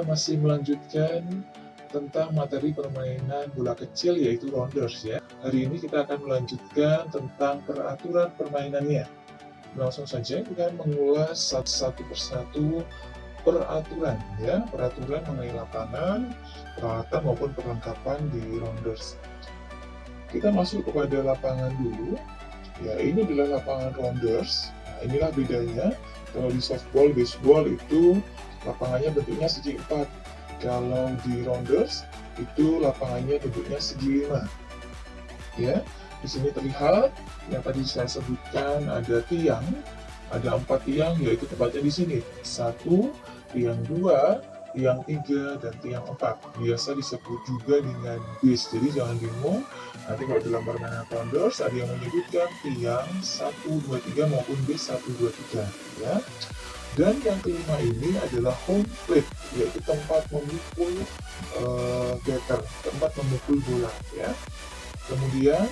masih melanjutkan tentang materi permainan bola kecil yaitu rounders ya. Hari ini kita akan melanjutkan tentang peraturan permainannya. Langsung saja kita mengulas satu persatu peraturan ya, peraturan mengenai lapangan, peralatan maupun perlengkapan di rounders. Kita masuk kepada lapangan dulu. Ya, ini adalah lapangan rounders. Nah, inilah bedanya. Kalau di softball, baseball itu lapangannya bentuknya segi 4. Kalau di rounders itu lapangannya bentuknya segi 5. Ya, di sini terlihat yang tadi saya sebutkan ada tiang, ada 4 tiang, yaitu tepatnya di sini. 1, tiang 2, tiang 3, dan tiang 4. Biasa disebut juga dengan base. Jadi jangan bingung, nanti kalau dalam permainan rounders ada yang menyebutkan tiang 1, 2, 3 maupun base 1, 2, 3 ya. Dan yang kelima ini adalah home plate, yaitu tempat memukul batter, tempat memukul bola ya. Kemudian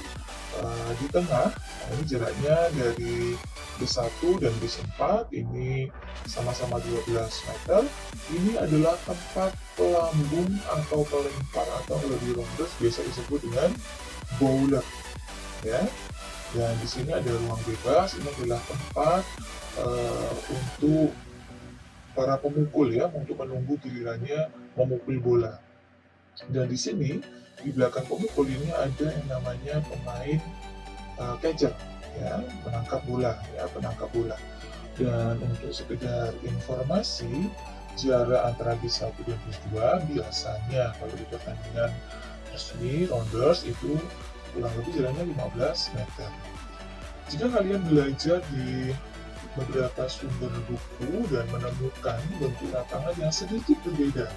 di tengah, ini jaraknya dari B1 dan B4, ini sama-sama 12 meter. Ini adalah tempat pelambung atau pelempar, atau kalau di rounders biasa disebut dengan bowler ya. Dan di sini ada ruang bebas, ini adalah tempat untuk para pemukul ya, untuk menunggu gilirannya memukul bola. Dan di sini di belakang pemukul ini ada yang namanya pemain catcher ya, penangkap bola ya, penangkap bola. Dan untuk sekedar informasi, jarak antara B1 dan B2 biasanya kalau di pertandingan resmi rounders itu kurang lebih jaraknya 15 meter. Jika kalian belajar di beberapa sumber buku dan menemukan bentuk lapangan yang sedikit berbeda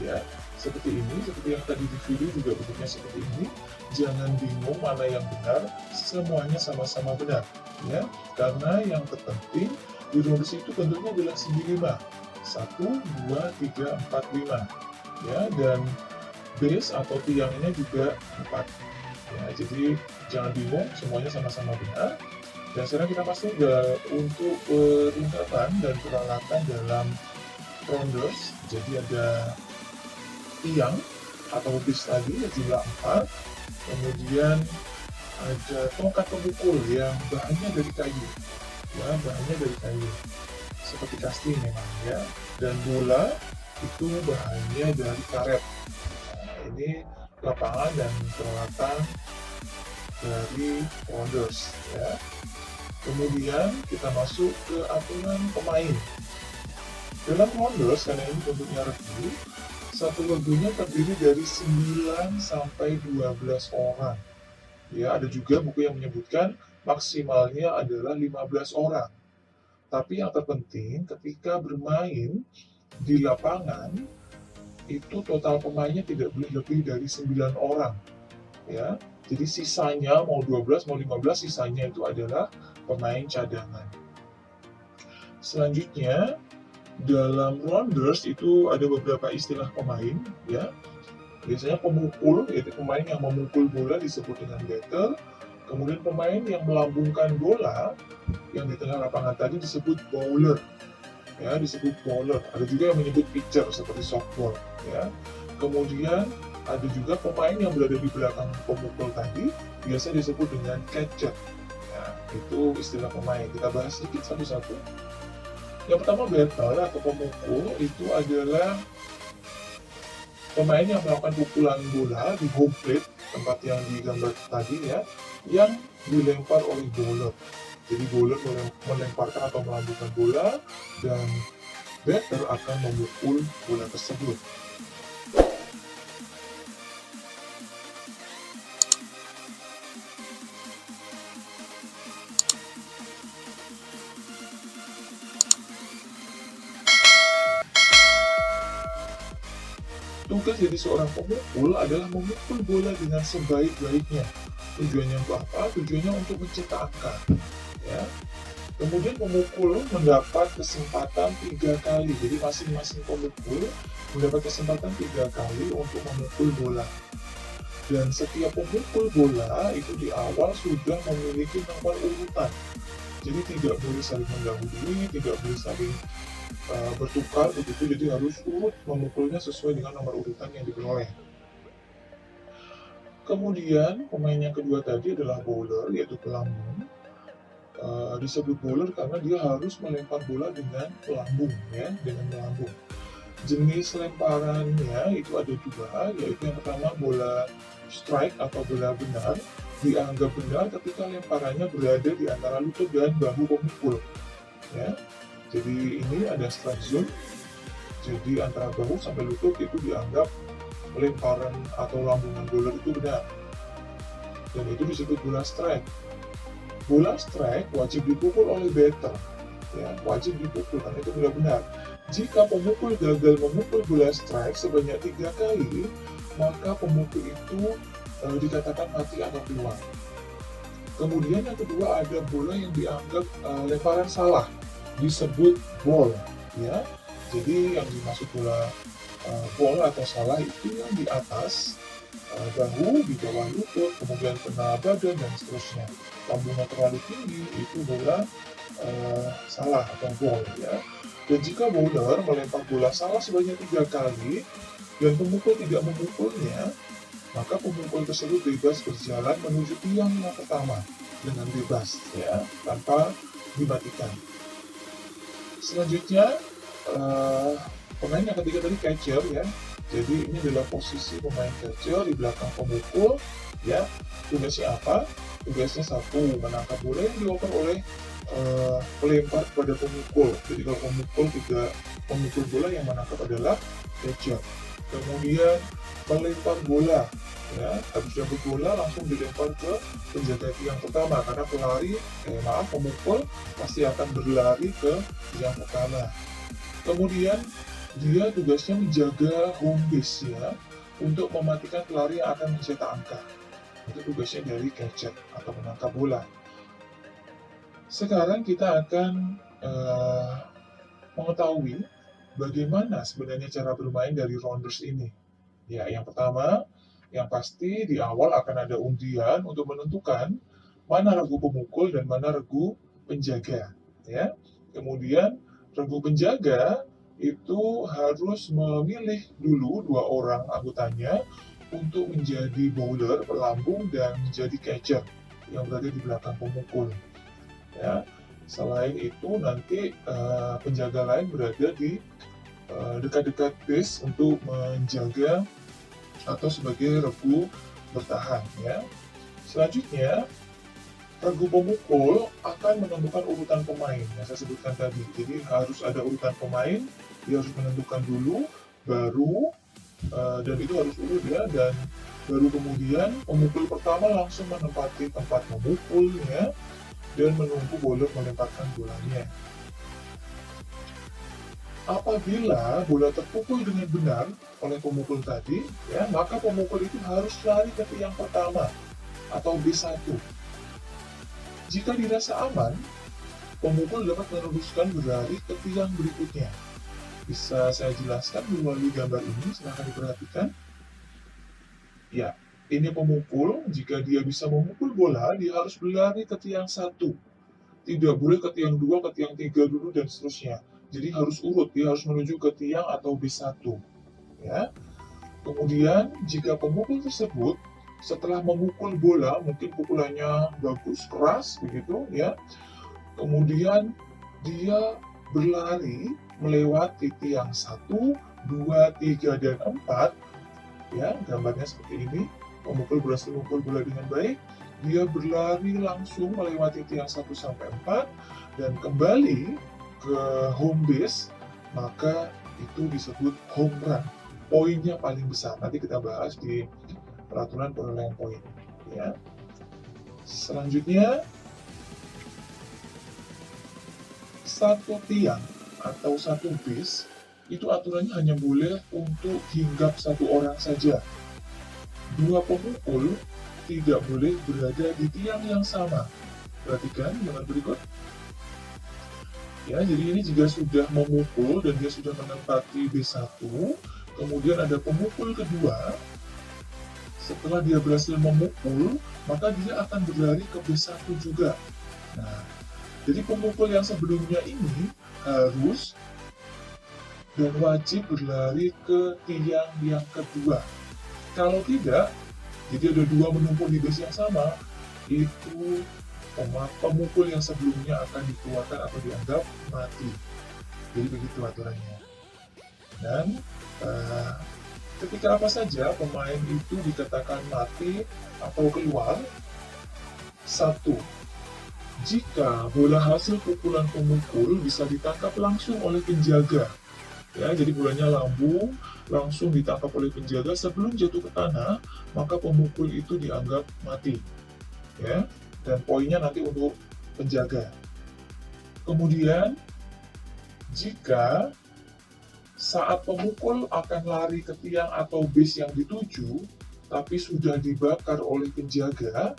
ya, seperti ini, seperti yang tadi di video juga bentuknya seperti ini, jangan bingung mana yang benar, semuanya sama-sama benar ya, karena yang terpenting di rounders itu bentuknya adalah segi 5, 1, 2, 3, 4, 5 ya, dan base atau tiangnya juga 4 ya, jadi jangan bingung, semuanya sama-sama benar. Dan sekarang kita masuk untuk perlengkapan dan peralatan dalam rounders. Jadi ada tiang atau base tadi jumlah 4, kemudian ada tongkat pemukul yang bahannya dari kayu ya, bahannya dari kayu seperti casting memang ya, dan bola itu bahannya dari karet. Nah, ini lapangan dan peralatan dari rounders ya. Kemudian kita masuk ke aturan pemain. Dalam rounders, karena ini bentuknya regu, satu regunya terdiri dari 9 sampai 12 orang. Ya, ada juga buku yang menyebutkan maksimalnya adalah 15 orang. Tapi yang terpenting ketika bermain di lapangan itu total pemainnya tidak boleh lebih dari 9 orang. Ya, jadi sisanya mau 12 mau 15, sisanya itu adalah pemain cadangan. Selanjutnya dalam rounders itu ada beberapa istilah pemain ya. Biasanya pemukul, yaitu pemain yang memukul bola disebut dengan batter. Kemudian pemain yang melambungkan bola yang di tengah lapangan tadi disebut bowler ya, disebut bowler. Ada juga yang menyebut pitcher seperti softball ya. Kemudian ada juga pemain yang berada di belakang pemukul tadi biasa disebut dengan catcher. Nah, itu istilah pemain. Kita bahas sedikit satu-satu. Yang pertama, batter atau pemukul itu adalah pemain yang melakukan pukulan bola di home plate, tempat yang digambar tadi ya, yang dilempar oleh bowler. Jadi bowler melemparkan atau melambungkan bola dan batter akan memukul bola tersebut. Tugas jadi seorang pemukul adalah memukul bola dengan sebaik-baiknya. Tujuannya untuk apa? Tujuannya untuk mencetak angka. Ya. Kemudian pemukul mendapat kesempatan 3 kali. Jadi masing-masing pemukul mendapat kesempatan 3 kali untuk memukul bola. Dan setiap pemukul bola itu di awal sudah memiliki nomor urutan. Jadi tidak boleh saling mendahului, tidak boleh saling bertukar begitu, jadi harus urut memukulnya sesuai dengan nomor urutan yang diperoleh. Kemudian pemain yang kedua tadi adalah bowler, yaitu pelambung. Disebut bowler karena dia harus melempar bola dengan pelambung, ya, dengan melambung. Jenis lemparannya itu ada dua, yaitu yang pertama bola strike atau bola benar. Dianggap benar ketika lemparannya berada di antara lutut dan bahu pemukul, ya. Jadi ini ada strike zone, jadi antara bahu sampai lutut itu dianggap lemparan atau lambungan bowler itu benar, dan itu disebut bola strike. Bola strike wajib dipukul oleh batter, ya, wajib dipukul karena itu bola benar. Jika pemukul gagal memukul bola strike sebanyak 3 kali, maka pemukul itu dikatakan mati atau keluar. Kemudian yang kedua ada bola yang dianggap lemparan salah, disebut ball, ya. Jadi yang dimaksud bola ball atau salah itu yang di atas bahu, di bawah lutut, kemudian kena badan dan seterusnya. Lambungnya terlalu tinggi itu bola salah atau ball, ya. Dan jika bowler melempar bola salah sebanyak 3 kali dan pemukul tidak memukulnya, maka pemukul tersebut bebas berjalan menuju tiang yang pertama dengan bebas, ya, tanpa dimatikan. Selanjutnya pemain yang ketiga tadi catcher, ya. Jadi ini adalah posisi pemain catcher di belakang pemukul, ya. Tugasnya apa? Tugasnya satu, menangkap bola yang dioper oleh pelempar kepada pemukul. Jadi kalau pemukul tidak memukul bola, yang menangkap adalah catcher. Kemudian melempar bola, ya, habis dapat bola langsung dilempar ke penjaga tiang pertama karena pemukul pasti akan berlari ke tiang pertama. Kemudian dia tugasnya menjaga home base, ya, untuk mematikan pelari yang akan mencetak angka. Itu tugasnya dari catcher atau menangkap bola. Sekarang kita akan mengetahui bagaimana sebenarnya cara bermain dari rounders ini. Ya, yang pertama, yang pasti di awal akan ada undian untuk menentukan mana regu pemukul dan mana regu penjaga, ya. Kemudian regu penjaga itu harus memilih dulu 2 orang anggotanya untuk menjadi bowler, pelambung, dan menjadi catcher yang berada di belakang pemukul, ya. Selain itu nanti penjaga lain berada di dekat-dekat base untuk menjaga atau sebagai regu bertahan, ya. Selanjutnya regu pemukul akan menentukan urutan pemain yang saya sebutkan tadi. Jadi harus ada urutan pemain, dia harus menentukan dulu, baru dan itu harus urut, ya, dan baru kemudian pemukul pertama langsung menempati tempat memukulnya dan menunggu bowler melemparkan bolanya. Apabila bola terpukul dengan benar oleh pemukul tadi, ya, maka pemukul itu harus lari ke tiang pertama atau B1. Jika dirasa aman, pemukul dapat meneruskan berlari ke tiang berikutnya. Bisa saya jelaskan melalui gambar ini, silahkan diperhatikan. Ya, ini pemukul, jika dia bisa memukul bola, dia harus berlari ke tiang 1. Tidak boleh ke tiang 2, ke tiang 3 dulu, dan seterusnya. Jadi harus urut, dia harus menuju ke tiang atau B1. Ya. Kemudian, jika pemukul tersebut setelah memukul bola, mungkin pukulannya bagus, keras, begitu, ya. Kemudian dia berlari melewati tiang 1, 2, 3, dan 4, ya, gambarnya seperti ini. Pemukul berhasil memukul bola dengan baik, dia berlari langsung melewati tiang 1 sampai 4 dan kembali ke home base, maka itu disebut home run. Poinnya paling besar. Nanti kita bahas di peraturan perolehan poin, ya. Selanjutnya, satu tiang atau satu base itu aturannya hanya boleh untuk hinggap 1 orang saja. 2 pemukul tidak boleh berada di tiang yang sama. Perhatikan gambar berikut. Ya, jadi ini jika sudah memukul dan dia sudah menempati B1, kemudian ada pemukul kedua, setelah dia berhasil memukul, maka dia akan berlari ke B1 juga. Nah, jadi pemukul yang sebelumnya ini harus dan wajib berlari ke tiang yang kedua. Kalau tidak, jadi ada dua menumpuk di base yang sama, itu pemukul yang sebelumnya akan dikeluarkan atau dianggap mati. Jadi begitu aturannya. Dan ketika apa saja pemain itu dikatakan mati atau keluar, satu, jika bola hasil pukulan pemukul bisa ditangkap langsung oleh penjaga. Ya, jadi bolanya lambung, langsung ditangkap oleh penjaga sebelum jatuh ke tanah, maka pemukul itu dianggap mati. Ya, dan poinnya nanti untuk penjaga. Kemudian, jika saat pemukul akan lari ke tiang atau base yang dituju, tapi sudah dibakar oleh penjaga,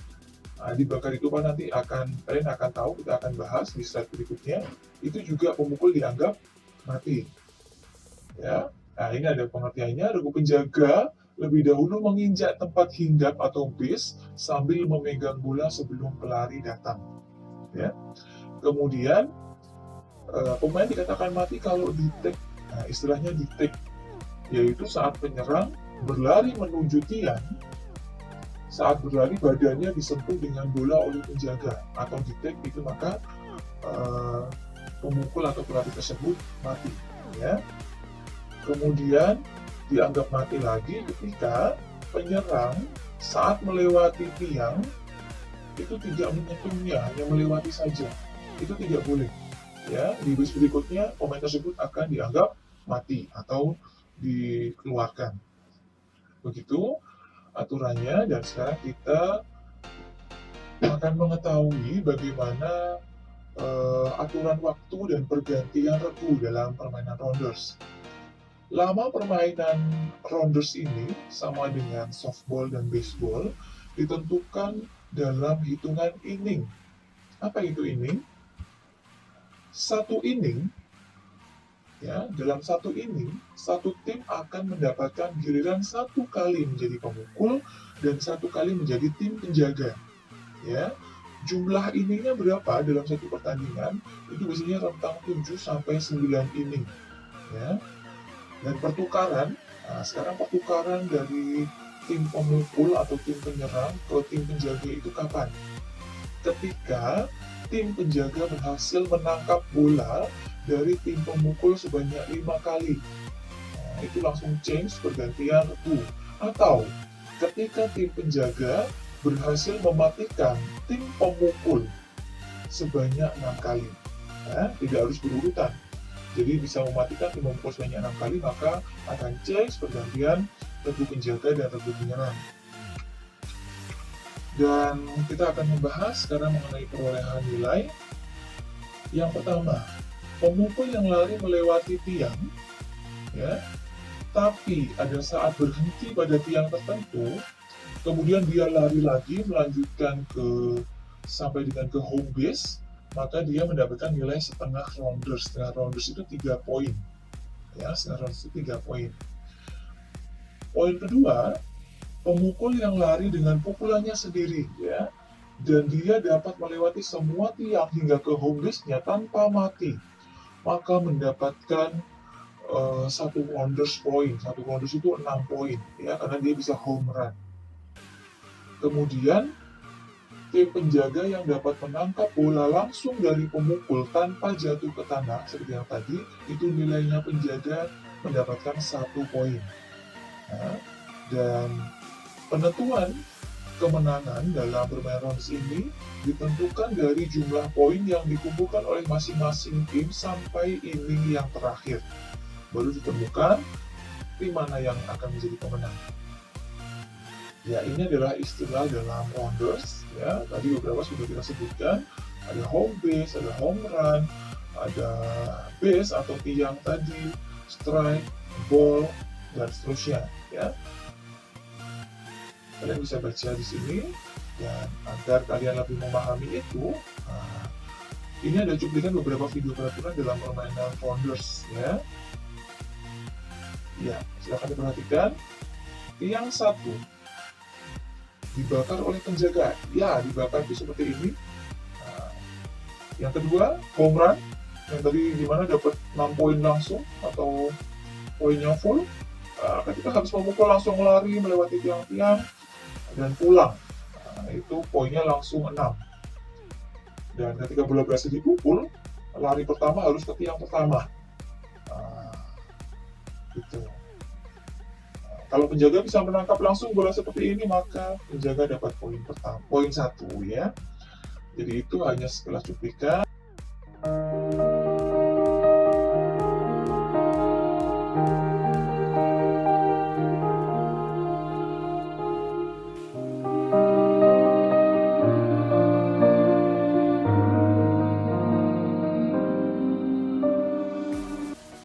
dibakar itu kan nanti kalian akan tahu, kita akan bahas di slide berikutnya, itu juga pemukul dianggap mati. Ya, nah ini ada pengertiannya. Regu penjaga lebih dahulu menginjak tempat hinggap atau base sambil memegang bola sebelum pelari datang. Ya, kemudian pemain dikatakan mati kalau di tag, istilahnya di tag, yaitu saat penyerang berlari menuju tiang, saat berlari badannya disentuh dengan bola oleh penjaga atau di tag itu, maka pemukul atau pelatih tersebut mati. Ya. Kemudian dianggap mati lagi ketika penyerang saat melewati tiang itu tidak menyentuhnya, hanya melewati saja. Itu tidak boleh. Ya, di base berikutnya pemain tersebut akan dianggap mati atau dikeluarkan. Begitu aturannya, dan sekarang kita akan mengetahui bagaimana aturan waktu dan pergantian regu dalam permainan Rounders. Lama permainan Rounders ini sama dengan softball dan baseball ditentukan dalam hitungan inning. Apa itu inning? Satu inning, ya, dalam satu inning, satu tim akan mendapatkan giliran satu kali menjadi pemukul dan satu kali menjadi tim penjaga. Ya, jumlah inningnya berapa dalam satu pertandingan? Itu biasanya rentang 7 sampai 9 inning. Ya. Dan pertukaran, sekarang pertukaran dari tim pemukul atau tim penyerang ke tim penjaga itu kapan? Ketika tim penjaga berhasil menangkap bola dari tim pemukul sebanyak 5 kali. Nah, itu langsung change pergantian regu. Atau ketika tim penjaga berhasil mematikan tim pemukul sebanyak 6 kali. Nah, tidak harus berurutan. Jadi bisa mematikan tim pemukul sebanyak 6 kali, maka akan change pergantian regu penjaga dan regu penyerang. Dan kita akan membahas sekarang mengenai perolehan nilai. Yang pertama, pemukul yang lari melewati tiang, ya, tapi ada saat berhenti pada tiang tertentu, kemudian dia lari lagi melanjutkan sampai dengan ke home base, maka dia mendapatkan nilai setengah Rounders. Setengah Rounders itu 3 poin. Ya, setengah Rounders itu 3 poin. Poin kedua, pemukul yang lari dengan pukulannya sendiri, ya, dan dia dapat melewati semua tiang hingga ke home base-nya tanpa mati, maka mendapatkan 1 Rounders poin. 1 Rounders itu 6 poin, ya, karena dia bisa home run. Kemudian tim penjaga yang dapat menangkap bola langsung dari pemukul tanpa jatuh ke tanah seperti yang tadi, itu nilainya penjaga mendapatkan 1 poin. Nah, dan penentuan kemenangan dalam bermain Rounders ini ditentukan dari jumlah poin yang dikumpulkan oleh masing-masing tim sampai inning yang terakhir. Baru ditemukan tim mana yang akan menjadi pemenang. Ya, ini adalah istilah dalam Rounders. Ya, tadi beberapa sudah kita sebutkan. Ada home base, ada home run, ada base atau tiang tadi, strike, ball, dan seterusnya. Ya, kalian bisa baca di sini, dan agar kalian lebih memahami itu, ini ada cuplikan beberapa video peraturan dalam permainan Rounders. Ya, silakan diperhatikan. Tiang 1 dibakar oleh penjaga. Ya, dibakar itu seperti ini. Yang kedua, home run. yang tadi gimana dapat 6 poin langsung atau poinnya full. Ketika habis memukul langsung lari melewati tiang-tiang dan pulang, itu poinnya langsung 6. Dan ketika bola berhasil dipukul, lari pertama harus ke tiang pertama. Gitu. Kalau penjaga bisa menangkap langsung bola seperti ini, maka penjaga dapat poin 1 ya. Jadi itu hanya sekelas cuplikan.